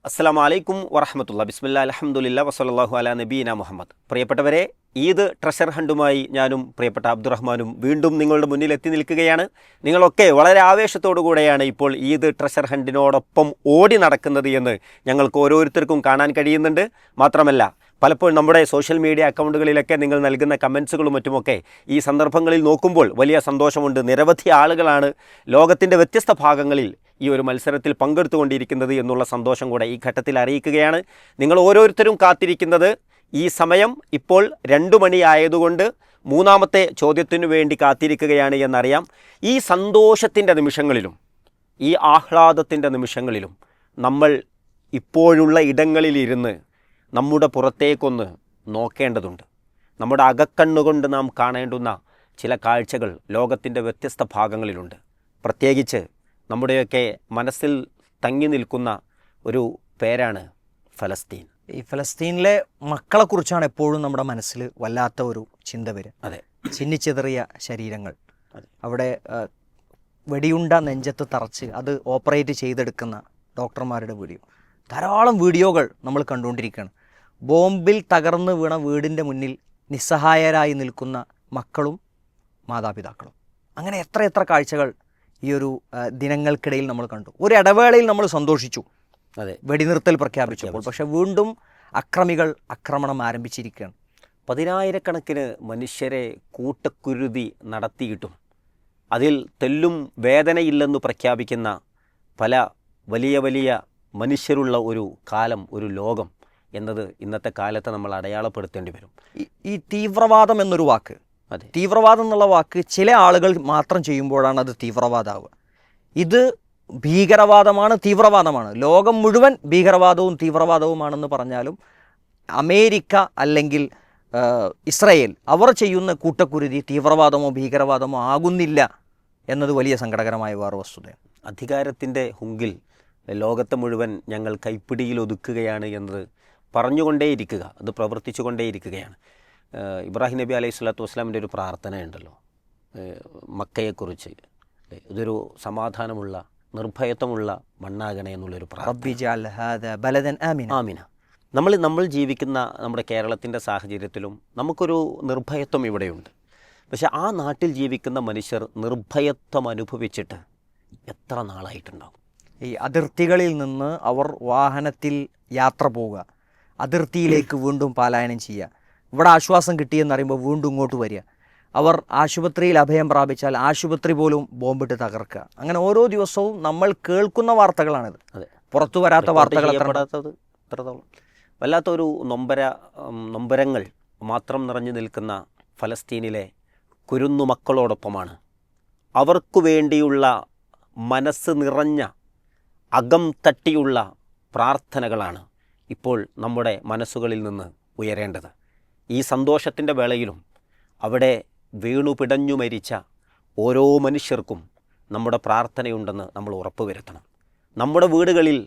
അസ്സലാമു അലൈക്കും വറഹമത്തുള്ള ബിസ്മില്ലാ അൽഹംദുലില്ലാ വസല്ലല്ലാഹു അലാ നബീന മുഹമ്മദ്. പ്രിയപ്പെട്ടവരെ, ഈദ് ട്രഷർ ഹണ്ടുമായി ഞാനും പ്രിയപ്പെട്ട അബ്ദുറഹ്മാനും വീണ്ടും നിങ്ങളുടെ മുന്നിൽ എത്തി നിൽക്കുകയാണ്. നിങ്ങളൊക്കെ വളരെ ആവേശത്തോടു കൂടെയാണ് ഇപ്പോൾ ഈദ് ട്രഷർ ഹണ്ടിനോടൊപ്പം ഓടി നടക്കുന്നത് എന്ന് ഞങ്ങൾക്ക് ഓരോരുത്തർക്കും കാണാൻ കഴിയുന്നുണ്ട്. മാത്രമല്ല, പലപ്പോഴും നമ്മുടെ സോഷ്യൽ മീഡിയ അക്കൗണ്ടുകളിലൊക്കെ നിങ്ങൾ നൽകുന്ന കമൻസുകളും മറ്റുമൊക്കെ ഈ സന്ദർഭങ്ങളിൽ നോക്കുമ്പോൾ വലിയ സന്തോഷമുണ്ട്. നിരവധി ആളുകളാണ് ലോകത്തിൻ്റെ വ്യത്യസ്ത ഭാഗങ്ങളിൽ ഈ ഒരു മത്സരത്തിൽ പങ്കെടുത്തുകൊണ്ടിരിക്കുന്നത് എന്നുള്ള സന്തോഷം കൂടെ ഈ ഘട്ടത്തിൽ അറിയിക്കുകയാണ്. നിങ്ങൾ ഓരോരുത്തരും കാത്തിരിക്കുന്നത് ഈ സമയം ഇപ്പോൾ 2 മണി ആയതുകൊണ്ട് മൂന്നാമത്തെ ചോദ്യത്തിനു വേണ്ടി കാത്തിരിക്കുകയാണ് എന്നറിയാം. ഈ സന്തോഷത്തിൻ്റെ നിമിഷങ്ങളിലും ഈ ആഹ്ലാദത്തിൻ്റെ നിമിഷങ്ങളിലും നമ്മൾ ഇപ്പോഴുള്ള ഇടങ്ങളിലിരുന്ന് നമ്മുടെ പുറത്തേക്കൊന്ന് നോക്കേണ്ടതുണ്ട്. നമ്മുടെ അകക്കണ്ണുകൊണ്ട് നാം കാണേണ്ടുന്ന ചില കാഴ്ചകൾ ലോകത്തിൻ്റെ വ്യത്യസ്ത ഭാഗങ്ങളിലുണ്ട്. പ്രത്യേകിച്ച് നമ്മുടെയൊക്കെ മനസ്സിൽ തങ്ങി നിൽക്കുന്ന ഒരു പേരാണ് ഫലസ്തീൻ. ഈ ഫലസ്തീനിലെ മക്കളെക്കുറിച്ചാണ് എപ്പോഴും നമ്മുടെ മനസ്സിൽ വല്ലാത്ത ഒരു ചിന്ത വരിക. അതെ, ചിന്നിച്ചെതറിയ ശരീരങ്ങൾ, അവിടെ വെടിയുണ്ട നെഞ്ചത്ത് തറച്ച് അത് ഓപ്പറേറ്റ് ചെയ്തെടുക്കുന്ന ഡോക്ടർമാരുടെ വീഡിയോ, ധാരാളം വീഡിയോകൾ നമ്മൾ കണ്ടുകൊണ്ടിരിക്കുകയാണ്. ബോംബിൽ തകർന്ന് വീണ വീടിൻ്റെ മുന്നിൽ നിസ്സഹായരായി നിൽക്കുന്ന മക്കളും മാതാപിതാക്കളും. അങ്ങനെ എത്ര കാഴ്ചകൾ ഈ ഒരു ദിനങ്ങൾക്കിടയിൽ നമ്മൾ കണ്ടു. ഒരു ഇടവേളയിൽ നമ്മൾ സന്തോഷിച്ചു, അതെ, വെടിനിർത്തൽ പ്രഖ്യാപിച്ചപ്പോൾ. പക്ഷെ വീണ്ടും ആക്രമണം ആരംഭിച്ചിരിക്കുകയാണ്. 10,000-കണക്കിന് മനുഷ്യരെ കൂട്ടക്കുരുതി നടത്തിയിട്ടും അതിൽ തെല്ലും വേദനയില്ലെന്ന് പ്രഖ്യാപിക്കുന്ന പല വലിയ മനുഷ്യരുള്ള ഒരു കാലം, ഒരു ലോകം എന്നത് ഇന്നത്തെ കാലത്ത് നമ്മൾ അടയാളപ്പെടുത്തേണ്ടി വരും. ഈ തീവ്രവാദം എന്നൊരു വാക്ക്, അതെ, തീവ്രവാദം എന്നുള്ള വാക്ക് ചില ആളുകൾ മാത്രം ചെയ്യുമ്പോഴാണ് അത് തീവ്രവാദമാവുക. ഇത് ഭീകരവാദമാണ്, തീവ്രവാദമാണ്. ലോകം മുഴുവൻ ഭീകരവാദവും തീവ്രവാദവുമാണെന്ന് പറഞ്ഞാലും അമേരിക്ക അല്ലെങ്കിൽ ഇസ്രായേൽ അവർ ചെയ്യുന്ന കൂട്ടക്കുരുതി തീവ്രവാദമോ ഭീകരവാദമോ ആകുന്നില്ല എന്നത് വലിയ സങ്കടകരമായ വേറെ വസ്തുതയാണ്. അധികാരത്തിൻ്റെ ഹുങ്കിൽ ലോകത്തെ മുഴുവൻ ഞങ്ങൾ കൈപ്പിടിയിൽ ഒതുക്കുകയാണ് എന്നത് പറഞ്ഞുകൊണ്ടേയിരിക്കുക, അത് പ്രവർത്തിച്ചു കൊണ്ടേയിരിക്കുകയാണ്. ഇബ്രാഹിം നബി അലൈഹി സ്വലാത്തു വസ്സലാമിൻ്റെ ഒരു പ്രാർത്ഥനയുണ്ടല്ലോ മക്കയെക്കുറിച്ച്, ഇതൊരു സമാധാനമുള്ള നിർഭയത്വമുള്ള മണ്ണാകണേ എന്നുള്ളൊരു ആമിന. നമ്മൾ ജീവിക്കുന്ന നമ്മുടെ കേരളത്തിൻ്റെ സാഹചര്യത്തിലും നമുക്കൊരു നിർഭയത്വം ഇവിടെയുണ്ട്. പക്ഷെ ആ നാട്ടിൽ ജീവിക്കുന്ന മനുഷ്യർ നിർഭയത്വം അനുഭവിച്ചിട്ട് എത്ര നാളായിട്ടുണ്ടാകും? ഈ അതിർത്തികളിൽ നിന്ന് അവർ വാഹനത്തിൽ യാത്ര പോവുക, അതിർത്തിയിലേക്ക് വീണ്ടും പലായനം ചെയ്യുക, ഇവിടെ ആശ്വാസം കിട്ടിയെന്നറിയുമ്പോൾ വീണ്ടും ഇങ്ങോട്ട് വരിക, അവർ ആശുപത്രിയിൽ അഭയം പ്രാപിച്ചാൽ ആശുപത്രി പോലും ബോംബിട്ട് തകർക്കുക. അങ്ങനെ ഓരോ ദിവസവും നമ്മൾ കേൾക്കുന്ന വാർത്തകളാണിത്. അതെ, പുറത്തു വരാത്ത വാർത്തകൾ എത്രത്തോളം വല്ലാത്തൊരു നൊമ്പരങ്ങൾ മാത്രം നിറഞ്ഞു നിൽക്കുന്ന ഫലസ്തീനിലെ കുരുന്നു മക്കളോടൊപ്പമാണ് അവർക്കു വേണ്ടിയുള്ള മനസ്സ് നിറഞ്ഞ അകം തട്ടിയുള്ള പ്രാർത്ഥനകളാണ് ഇപ്പോൾ നമ്മുടെ മനസ്സുകളിൽ നിന്ന് ഉയരേണ്ടത്. ഈ സന്തോഷത്തിൻ്റെ വേളയിലും അവിടെ വീണു പിടഞ്ഞു മരിച്ച ഓരോ മനുഷ്യർക്കും നമ്മുടെ പ്രാർത്ഥനയുണ്ടെന്ന് നമ്മൾ ഉറപ്പുവരുത്തണം. നമ്മുടെ വീടുകളിൽ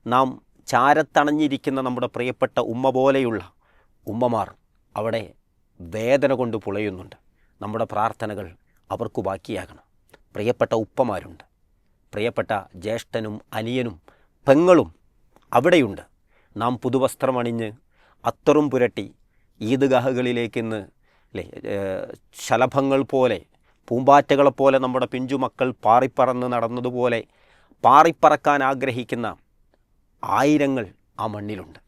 നാം ചാരത്തണഞ്ഞിരിക്കുന്ന നമ്മുടെ പ്രിയപ്പെട്ട ഉമ്മ പോലെയുള്ള ഉമ്മമാർ അവിടെ വേദന കൊണ്ട് പുളയുന്നുണ്ട്. നമ്മുടെ പ്രാർത്ഥനകൾ അവർക്ക് ബാക്കിയാകണം. പ്രിയപ്പെട്ട ഉപ്പമാരുണ്ട്, പ്രിയപ്പെട്ട ജ്യേഷ്ഠനും അനിയനും പെങ്ങളും അവിടെയുണ്ട്. നാം പുതുവസ്ത്രമണിഞ്ഞ് അത്തറും പുരട്ടി ഈദ്ഗാഹുകളിലേക്കിന്ന് ശലഭങ്ങൾ പോലെ, പൂമ്പാറ്റകളെപ്പോലെ നമ്മുടെ പിഞ്ചുമക്കൾ പാറിപ്പറന്ന് നടന്നതുപോലെ പാറിപ്പറക്കാൻ ആഗ്രഹിക്കുന്ന ആയിരങ്ങൾ ആ മണ്ണിലുണ്ട്.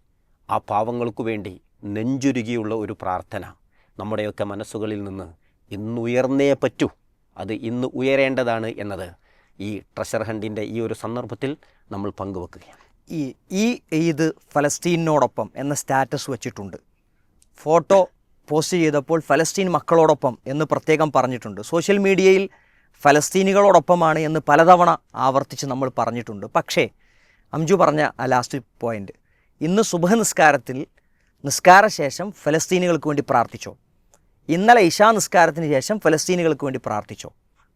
ആ പാവങ്ങൾക്കു വേണ്ടി നെഞ്ചുരുകിയുള്ള ഒരു പ്രാർത്ഥന നമ്മുടെയൊക്കെ മനസ്സുകളിൽ നിന്ന് ഇന്നുയർന്നേ പറ്റൂ. അത് ഇന്ന് ഉയരേണ്ടതാണ് എന്നത് ഈ ട്രഷർ ഹണ്ടിൻ്റെ ഈ ഒരു സന്ദർഭത്തിൽ നമ്മൾ പങ്കുവെക്കുകയാണ്. ഈ ഈദ് ഫലസ്തീനോടൊപ്പം എന്ന സ്റ്റാറ്റസ് വച്ചിട്ടുണ്ട്. ഫോട്ടോ പോസ്റ്റ് ചെയ്തപ്പോൾ ഫലസ്തീൻ മക്കളോടൊപ്പം എന്ന് പ്രത്യേകം പറഞ്ഞിട്ടുണ്ട്. സോഷ്യൽ മീഡിയയിൽ ഫലസ്തീനികളോടൊപ്പമാണ് എന്ന് പലതവണ ആവർത്തിച്ച് നമ്മൾ പറഞ്ഞിട്ടുണ്ട്. പക്ഷേ അംജു പറഞ്ഞ ആ ലാസ്റ്റ് പോയിൻ്റ്, ഇന്ന് സുബഹ് നിസ്കാരശേഷം ഫലസ്തീനികൾക്ക് വേണ്ടി പ്രാർത്ഥിച്ചോ? ഇന്നലെ ഇശാ നിസ്കാരത്തിന് ശേഷം ഫലസ്തീനികൾക്ക് വേണ്ടി പ്രാർത്ഥിച്ചോ?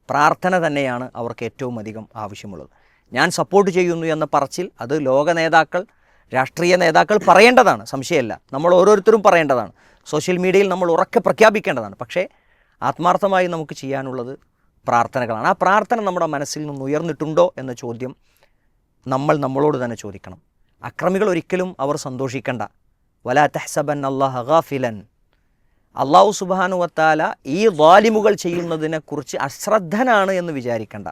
പ്രാർത്ഥന തന്നെയാണ് അവർക്ക് ഏറ്റവും അധികം ആവശ്യമുള്ളത്. ഞാൻ സപ്പോർട്ട് ചെയ്യുന്നു എന്ന പറച്ചിൽ അത് ലോക നേതാക്കൾ, രാഷ്ട്രീയ നേതാക്കൾ പറയേണ്ടതാണ്, സംശയമല്ല. നമ്മൾ ഓരോരുത്തരും പറയേണ്ടതാണ്. സോഷ്യൽ മീഡിയയിൽ നമ്മൾ ഉറക്കെ പ്രഖ്യാപിക്കേണ്ടതാണ്. പക്ഷേ ആത്മാർത്ഥമായി നമുക്ക് ചെയ്യാനുള്ളത് പ്രാർത്ഥനകളാണ്. ആ പ്രാർത്ഥന നമ്മുടെ മനസ്സിൽ നിന്ന് ഉയർന്നിട്ടുണ്ടോ എന്ന ചോദ്യം നമ്മളോട് തന്നെ ചോദിക്കണം. അക്രമികൾ ഒരിക്കലും അവർ സന്തോഷിക്കണ്ട. വലാ തഹ്സബൻ അല്ലാഹ ഗാഫിലൻ. അള്ളാഹു സുബ്ഹാനഹു വതആല ഈ ളാലിമുകൾ ചെയ്യുന്നതിനെക്കുറിച്ച് അശ്രദ്ധനാണ് എന്ന് വിചാരിക്കണ്ട.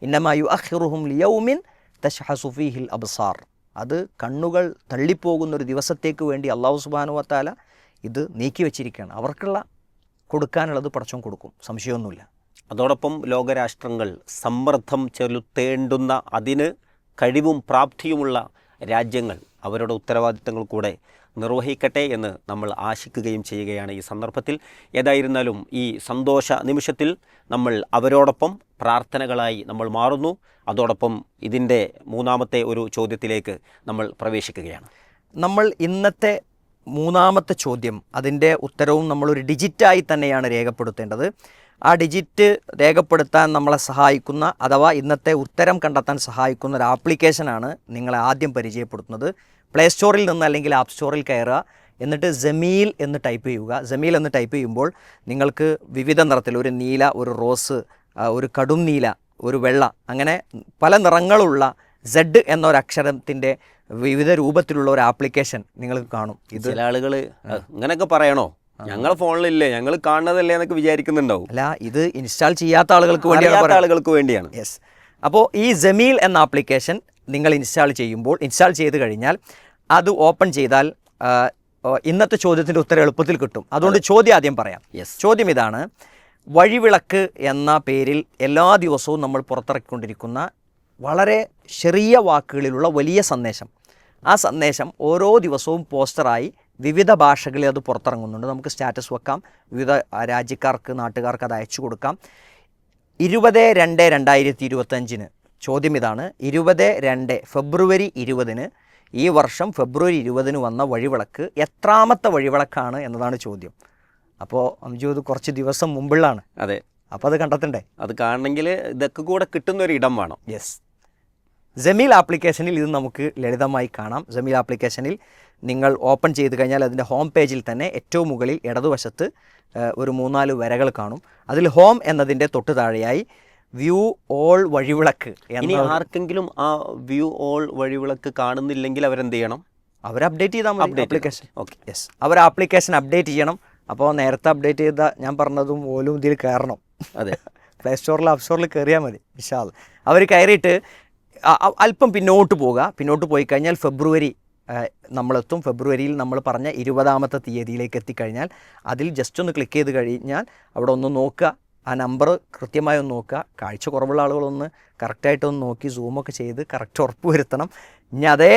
ഇന്നമാ യുഅഖിറുഹും ലിയൗമിൻ തശ്ഹസു ഫീഹിൽ അബ്സാർ. അത് കണ്ണുകൾ തള്ളിപ്പോകുന്ന ഒരു ദിവസത്തേക്ക് വേണ്ടി അള്ളാഹു സുബ്ഹാനഹു വതആല ഇത് നീക്കി വച്ചിരിക്കുകയാണ്. അവർക്കുള്ള കൊടുക്കാനുള്ളത് പടച്ചോൻ കൊടുക്കും, സംശയമൊന്നുമില്ല. അതോടൊപ്പം ലോകരാഷ്ട്രങ്ങൾ സമ്മർദ്ദം ചെലുത്തേണ്ടുന്ന അതിന് കഴിവും പ്രാപ്തിയുമുള്ള രാജ്യങ്ങൾ അവരുടെ ഉത്തരവാദിത്തങ്ങൾ കൂടെ നിർവഹിക്കട്ടെ എന്ന് നമ്മൾ ആശിക്കുകയും ചെയ്യുകയാണ് ഈ സന്ദർഭത്തിൽ. ഏതായിരുന്നാലും ഈ സന്തോഷ നിമിഷത്തിൽ നമ്മൾ അവരോടൊപ്പം പ്രാർത്ഥനകളായി നമ്മൾ മാറുന്നു. അതോടൊപ്പം ഇതിൻ്റെ മൂന്നാമത്തെ ഒരു ചോദ്യത്തിലേക്ക് നമ്മൾ പ്രവേശിക്കുകയാണ്. നമ്മൾ ഇന്നത്തെ മൂന്നാമത്തെ ചോദ്യം, അതിൻ്റെ ഉത്തരവും നമ്മളൊരു ഡിജിറ്റായി തന്നെയാണ് രേഖപ്പെടുത്തേണ്ടത്. ആ ഡിജിറ്റ് രേഖപ്പെടുത്താൻ നമ്മളെ സഹായിക്കുന്ന, അഥവാ ഇന്നത്തെ ഉത്തരം കണ്ടെത്താൻ സഹായിക്കുന്ന ഒരു ആപ്ലിക്കേഷനാണ് നിങ്ങളെ ആദ്യം പരിചയപ്പെടുത്തുന്നത്. പ്ലേ സ്റ്റോറിൽ നിന്ന് അല്ലെങ്കിൽ ആപ്പ് സ്റ്റോറിൽ കയറുക, എന്നിട്ട് ജമീൽ എന്ന് ടൈപ്പ് ചെയ്യുക. ജമീൽ എന്ന് ടൈപ്പ് ചെയ്യുമ്പോൾ നിങ്ങൾക്ക് വിവിധ നിറത്തിൽ, ഒരു നീല, ഒരു റോസ്, ഒരു കടും നീല, ഒരു വെള്ള, അങ്ങനെ പല നിറങ്ങളുള്ള സെഡ് എന്നൊരക്ഷരത്തിൻ്റെ വിവിധ രൂപത്തിലുള്ള ഒരു ആപ്ലിക്കേഷൻ നിങ്ങൾക്ക് കാണും. ഇത് ചില ആളുകൾ ഇങ്ങനെയൊക്കെ പറയണോ, ഞങ്ങൾ ഫോണിലില്ലേ, ഞങ്ങൾ കാണുന്നതല്ലേ എന്നൊക്കെ വിചാരിക്കുന്നുണ്ടാവും. അല്ല, ഇത് ഇൻസ്റ്റാൾ ചെയ്യാത്ത ആളുകൾക്ക് വേണ്ടിയാണ്. യെസ്. അപ്പോൾ ഈ ജമീൽ എന്ന ആപ്ലിക്കേഷൻ നിങ്ങൾ ഇൻസ്റ്റാൾ ചെയ്ത് കഴിഞ്ഞാൽ അത് ഓപ്പൺ ചെയ്താൽ ഇന്നത്തെ ചോദ്യത്തിൻ്റെ ഉത്തരം എളുപ്പത്തിൽ കിട്ടും. അതുകൊണ്ട് ചോദ്യം ആദ്യം പറയാം. ചോദ്യം ഇതാണ്: വഴിവിളക്ക് എന്ന പേരിൽ എല്ലാ ദിവസവും നമ്മൾ പുറത്തിറക്കിക്കൊണ്ടിരിക്കുന്ന വളരെ ചെറിയ വാക്കുകളിലുള്ള വലിയ സന്ദേശം, ആ സന്ദേശം ഓരോ ദിവസവും പോസ്റ്ററായി വിവിധ ഭാഷകളിൽ അത് പുറത്തിറങ്ങുന്നുണ്ട്. നമുക്ക് സ്റ്റാറ്റസ് വെക്കാം, വിവിധ രാജ്യക്കാർക്ക്, നാട്ടുകാർക്ക് അത് അയച്ചു കൊടുക്കാം. 20/2/2025 ചോദ്യം ഇതാണ്: 20/2 ഫെബ്രുവരി 20 ഈ വർഷം ഫെബ്രുവരി 20 വന്ന വഴിവിളക്ക് എത്രാമത്തെ വഴിവിളക്കാണ് എന്നതാണ് ചോദ്യം. അപ്പോൾ അംജൂദ് കുറച്ച് ദിവസം മുമ്പുള്ളതാണ്. അതെ. അപ്പോൾ അത് കണ്ടെത്തണ്ടേ? അത് കാണണമെങ്കിൽ ഇതൊക്കെ കൂടെ കിട്ടുന്ന ഒരു ഇടം വേണം. യെസ്. ജമീൽ ആപ്ലിക്കേഷനിൽ ഇത് നമുക്ക് ലളിതമായി കാണാം. ജമീൽ ആപ്ലിക്കേഷനിൽ നിങ്ങൾ ഓപ്പൺ ചെയ്ത് കഴിഞ്ഞാൽ അതിൻ്റെ ഹോം പേജിൽ തന്നെ ഏറ്റവും മുകളിൽ ഇടതുവശത്ത് ഒരു 3-4 വരകൾ കാണും. അതിൽ ഹോം എന്നതിൻ്റെ തൊട്ട് താഴെയായി വ്യൂ ഓൾ വഴിവിളക്ക്. ഇനി ആർക്കെങ്കിലും ആ വ്യൂ ഓൾ വഴിവിളക്ക് കാണുന്നില്ലെങ്കിൽ അവരെന്ത് ചെയ്യണം? അവർ അപ്ഡേറ്റ് ചെയ്താൽ മതി ആപ്ലിക്കേഷൻ. ഓക്കെ. യെസ്, അവർ ആപ്ലിക്കേഷൻ അപ്ഡേറ്റ് ചെയ്യണം. അപ്പോൾ നേരത്തെ അപ്ഡേറ്റ് ചെയ്ത ഞാൻ പറഞ്ഞതും ഓലും ഇതിൽ കയറണം. അതെ. പ്ലേ സ്റ്റോറിൽ ആപ്പ് സ്റ്റോറിൽ കയറിയാൽ മതി. ഇൻഷാ അല്ലാഹ് അവർ കയറിയിട്ട് അല്പം പിന്നോട്ട് പോയി കഴിഞ്ഞാൽ ഫെബ്രുവരി നമ്മളെത്തും. ഫെബ്രുവരിയിൽ നമ്മൾ പറഞ്ഞ 20ാമത്തെ തീയതിയിലേക്ക് എത്തിക്കഴിഞ്ഞാൽ അതിൽ ജസ്റ്റ് ഒന്ന് ക്ലിക്ക് ചെയ്ത് കഴിഞ്ഞാൽ അവിടെ ഒന്ന് നോക്കുക, ആ നമ്പർ കൃത്യമായി ഒന്ന് നോക്കുക. കാഴ്ച കുറവുള്ള ആളുകളൊന്ന് കറക്റ്റായിട്ടൊന്ന് നോക്കി സൂമൊക്കെ ചെയ്ത് കറക്റ്റ് ഉറപ്പ് വരുത്തണം. ഇനി അതേ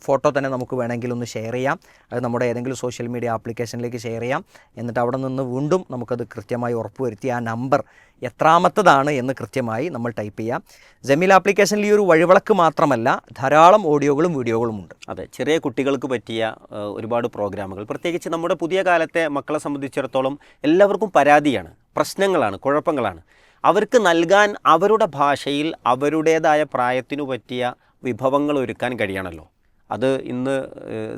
ഫോട്ടോ തന്നെ നമുക്ക് വേണമെങ്കിൽ ഒന്ന് ഷെയർ ചെയ്യാം. അത് നമ്മുടെ ഏതെങ്കിലും സോഷ്യൽ മീഡിയ ആപ്ലിക്കേഷനിലേക്ക് ഷെയർ ചെയ്യാം. എന്നിട്ട് അവിടെ നിന്ന് വീണ്ടും നമുക്കത് കൃത്യമായി ഉറപ്പ് വരുത്തി ആ നമ്പർ എത്രാമത്തതാണ് എന്ന് കൃത്യമായി നമ്മൾ ടൈപ്പ് ചെയ്യാം. ജമീൽ ആപ്ലിക്കേഷനിൽ ഈ ഒരു വഴിവിളക്ക് മാത്രമല്ല, ധാരാളം ഓഡിയോകളും വീഡിയോകളും ഉണ്ട്. അതെ, ചെറിയ കുട്ടികൾക്ക് പറ്റിയ ഒരുപാട് പ്രോഗ്രാമുകൾ, പ്രത്യേകിച്ച് നമ്മുടെ പുതിയ കാലത്തെ മക്കളെ സംബന്ധിച്ചിടത്തോളം എല്ലാവർക്കും പരാതിയാണ്, പ്രശ്നങ്ങളാണ്, കുഴപ്പങ്ങളാണ്. അവർക്ക് നൽകാൻ അവരുടെ ഭാഷയിൽ അവരുടേതായ പ്രായത്തിനു പറ്റിയ വിഭവങ്ങൾ ഒരുക്കാൻ കഴിയണമല്ലോ. അത് ഇന്ന്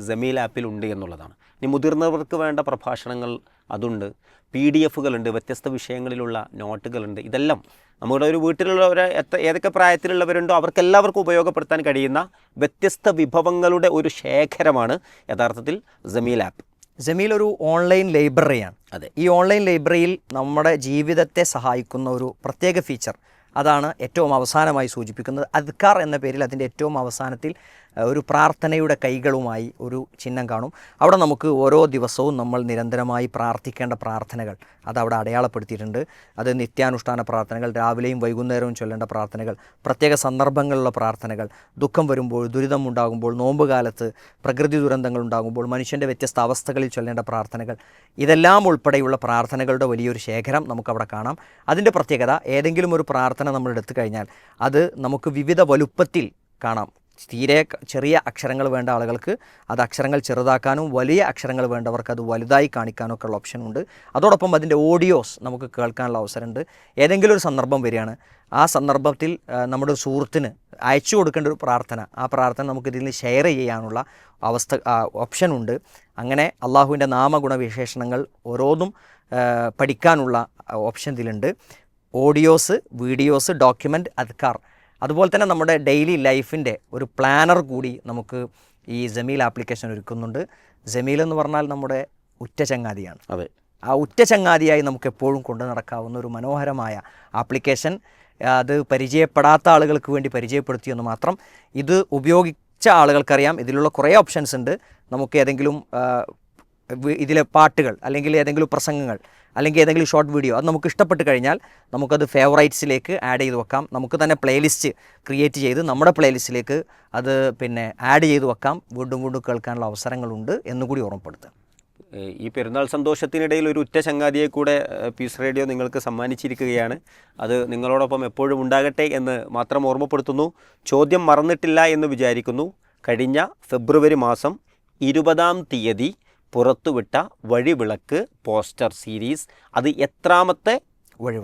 ജമീൽ ആപ്പിലുണ്ട് എന്നുള്ളതാണ്. ഇനി മുതിർന്നവർക്ക് വേണ്ട പ്രഭാഷണങ്ങൾ അതുണ്ട്, PDF-കളുണ്ട്, വ്യത്യസ്ത വിഷയങ്ങളിലുള്ള നോട്ടുകളുണ്ട്. ഇതെല്ലാം നമ്മുടെ ഒരു വീട്ടിലുള്ളവരെ ഏതൊക്കെ പ്രായത്തിലുള്ളവരുണ്ടോ അവർക്കെല്ലാവർക്കും ഉപയോഗപ്പെടുത്താൻ കഴിയുന്ന വ്യത്യസ്ത വിഭവങ്ങളുടെ ഒരു ശേഖരമാണ് യഥാർത്ഥത്തിൽ ജമീൽ ആപ്പ്. ജമീൽ ഒരു ഓൺലൈൻ ലൈബ്രറിയാണ്. അതെ. ഈ ഓൺലൈൻ ലൈബ്രറിയിൽ നമ്മുടെ ജീവിതത്തെ സഹായിക്കുന്ന ഒരു പ്രത്യേക ഫീച്ചർ, അതാണ് ഏറ്റവും അവസാനമായി സൂചിപ്പിക്കുന്നത്. അദ്കാർ എന്ന പേരിൽ അതിൻ്റെ ഏറ്റവും അവസാനത്തിൽ ഒരു പ്രാർത്ഥനയുടെ കൈകളുമായി ഒരു ചിഹ്നം കാണും. അവിടെ നമുക്ക് ഓരോ ദിവസവും നമ്മൾ നിരന്തരമായി പ്രാർത്ഥിക്കേണ്ട പ്രാർത്ഥനകൾ അതവിടെ അടയാളപ്പെടുത്തിയിട്ടുണ്ട്. അത് നിത്യാനുഷ്ഠാന പ്രാർത്ഥനകൾ, രാവിലെയും വൈകുന്നേരവും ചൊല്ലേണ്ട പ്രാർത്ഥനകൾ, പ്രത്യേക സന്ദർഭങ്ങളിലുള്ള പ്രാർത്ഥനകൾ, ദുഃഖം വരുമ്പോൾ, ദുരിതം ഉണ്ടാകുമ്പോൾ, നോമ്പ് കാലത്ത്, പ്രകൃതി ദുരന്തങ്ങൾ ഉണ്ടാകുമ്പോൾ, മനുഷ്യൻ്റെ വ്യത്യസ്ത അവസ്ഥകളിൽ ചൊല്ലേണ്ട പ്രാർത്ഥനകൾ, ഇതെല്ലാം ഉൾപ്പെടെയുള്ള പ്രാർത്ഥനകളുടെ വലിയൊരു ശേഖരം നമുക്കവിടെ കാണാം. അതിൻ്റെ പ്രത്യേകത, ഏതെങ്കിലും ഒരു പ്രാർത്ഥന നമ്മൾ എടുത്തു കഴിഞ്ഞാൽ അത് നമുക്ക് വിവിധ വലുപ്പത്തിൽ കാണാം. തീരെ ചെറിയ അക്ഷരങ്ങൾ വേണ്ട ആളുകൾക്ക് അത് അക്ഷരങ്ങൾ ചെറുതാക്കാനും, വലിയ അക്ഷരങ്ങൾ വേണ്ടവർക്ക് അത് വലുതായി കാണിക്കാനും ഒക്കെ ഉള്ള ഓപ്ഷൻ ഉണ്ട്. അതോടൊപ്പം അതിൻ്റെ ഓഡിയോസ് നമുക്ക് കേൾക്കാനുള്ള അവസരമുണ്ട്. ഏതെങ്കിലും ഒരു സന്ദർഭം വരികയാണ്, ആ സന്ദർഭത്തിൽ നമ്മുടെ ഒരു സുഹൃത്തിന് അയച്ചു കൊടുക്കേണ്ട ഒരു പ്രാർത്ഥന, ആ പ്രാർത്ഥന നമുക്ക് ഇതിൽ ഷെയർ ചെയ്യാനുള്ള ഓപ്ഷൻ ഉണ്ട്. അങ്ങനെ അള്ളാഹുവിൻ്റെ നാമഗുണവിശേഷണങ്ങൾ ഓരോന്നും പഠിക്കാനുള്ള ഓപ്ഷൻ ഇതിലുണ്ട്. ഓഡിയോസ്, വീഡിയോസ്, ഡോക്യുമെൻ്റ്, അദ്കാർ, അതുപോലെ തന്നെ നമ്മുടെ ഡെയിലി ലൈഫിൻ്റെ ഒരു പ്ലാനർ കൂടി നമുക്ക് ഈ ജമീൽ ആപ്ലിക്കേഷൻ ഒരുക്കുന്നുണ്ട്. ജമീൽ എന്ന് പറഞ്ഞാൽ നമ്മുടെ ഉറ്റ ചങ്ങാതിയാണ്. അതെ, ആ ഉറ്റ ചങ്ങാതിയായി നമുക്ക് എപ്പോഴും കൊണ്ടു നടക്കാവുന്ന ഒരു മനോഹരമായ ആപ്ലിക്കേഷൻ. അത് പരിചയപ്പെടാത്ത ആളുകൾക്ക് വേണ്ടി പരിചയപ്പെടുത്തിയെന്ന് മാത്രം. ഇത് ഉപയോഗിച്ച ആളുകൾക്കറിയാം ഇതിലുള്ള കുറേ ഓപ്ഷൻസ് ഉണ്ട്. നമുക്ക് ഏതെങ്കിലും ഇതിലെ പാട്ടുകൾ അല്ലെങ്കിൽ ഏതെങ്കിലും പ്രസംഗങ്ങൾ അല്ലെങ്കിൽ ഏതെങ്കിലും ഷോർട്ട് വീഡിയോ അത് നമുക്ക് ഇഷ്ടപ്പെട്ട് കഴിഞ്ഞാൽ നമുക്കത് ഫേവറൈറ്റ്സിലേക്ക് ആഡ് ചെയ്ത് വെക്കാം. നമുക്ക് തന്നെ പ്ലേലിസ്റ്റ് ക്രിയേറ്റ് ചെയ്ത് നമ്മുടെ പ്ലേലിസ്റ്റിലേക്ക് അത് ആഡ് ചെയ്ത് വെക്കാം. വീണ്ടും വീണ്ടും കേൾക്കാനുള്ള അവസരങ്ങളുണ്ട് എന്നുകൂടി ഓർമ്മപ്പെടുത്തുക. ഈ പെരുന്നാൾ സന്തോഷത്തിനിടയിൽ ഒരു ഉറ്റ ചങ്ങാതിയെ കൂടെ പീസ് റേഡിയോ നിങ്ങൾക്ക് സമ്മാനിച്ചിരിക്കുകയാണ്. അത് നിങ്ങളോടൊപ്പം എപ്പോഴും ഉണ്ടാകട്ടെ എന്ന് മാത്രം ഓർമ്മപ്പെടുത്തുന്നു. ചോദ്യം മറന്നിട്ടില്ല എന്ന് വിചാരിക്കുന്നു. കഴിഞ്ഞ ഫെബ്രുവരി മാസം 20-ാം തീയതി പുറത്തുവിട്ട വഴിവിളക്ക് പോസ്റ്റർ സീരീസ് അത് എത്രാമത്തെ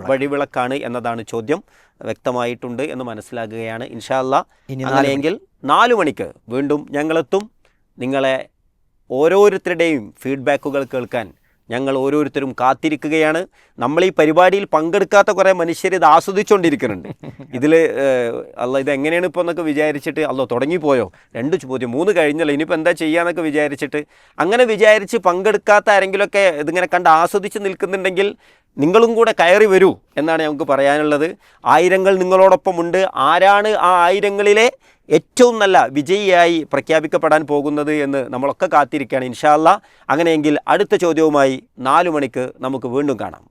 വഴിവിളക്കാണ് എന്നതാണ് ചോദ്യം. വ്യക്തമായിട്ടുണ്ട് എന്ന് മനസ്സിലാക്കുകയാണ്. ഇൻഷാ അല്ലാഹ് അങ്ങനെയെങ്കിൽ 4 മണിക്ക് വീണ്ടും ഞങ്ങളെത്തും. നിങ്ങളെ ഓരോരുത്തരുടെയും ഫീഡ്ബാക്കുകൾ കേൾക്കാൻ ഞങ്ങൾ ഓരോരുത്തരും കാത്തിരിക്കുകയാണ്. നമ്മൾ ഈ പരിപാടിയിൽ പങ്കെടുക്കാത്ത കുറേ മനുഷ്യർ ഇത് ആസ്വദിച്ചുകൊണ്ടിരിക്കുന്നുണ്ട്. ഇതിൽ ഇതെങ്ങനെയാണ് ഇപ്പോൾ എന്നൊക്കെ വിചാരിച്ചിട്ട് തുടങ്ങിപ്പോയോ 2 ചോദ്യം 3 കഴിഞ്ഞല്ലോ ഇനിയിപ്പോൾ എന്താ ചെയ്യാന്നൊക്കെ വിചാരിച്ചിട്ട് അങ്ങനെ വിചാരിച്ച് പങ്കെടുക്കാത്ത ആരെങ്കിലുമൊക്കെ ഇതിങ്ങനെ കണ്ട് ആസ്വദിച്ച് നിൽക്കുന്നുണ്ടെങ്കിൽ നിങ്ങളും കൂടെ കയറി വരൂ എന്നാണ് ഞങ്ങൾക്ക് പറയാനുള്ളത്. 1000 നിങ്ങളോടൊപ്പമുണ്ട്. ആരാണ് ആ 1000-ങ്ങളിലെ ഏറ്റവും നല്ല വിജയിയായി പ്രഖ്യാപിക്കപ്പെടാൻ പോകുന്നത് എന്ന് നമ്മളൊക്കെ കാത്തിരിക്കുകയാണ് ഇൻഷാ അല്ലാഹ്. അങ്ങനെയെങ്കിൽ അടുത്ത ചോദ്യവുമായി 4 മണിക്ക് നമുക്ക് വീണ്ടും കാണാം.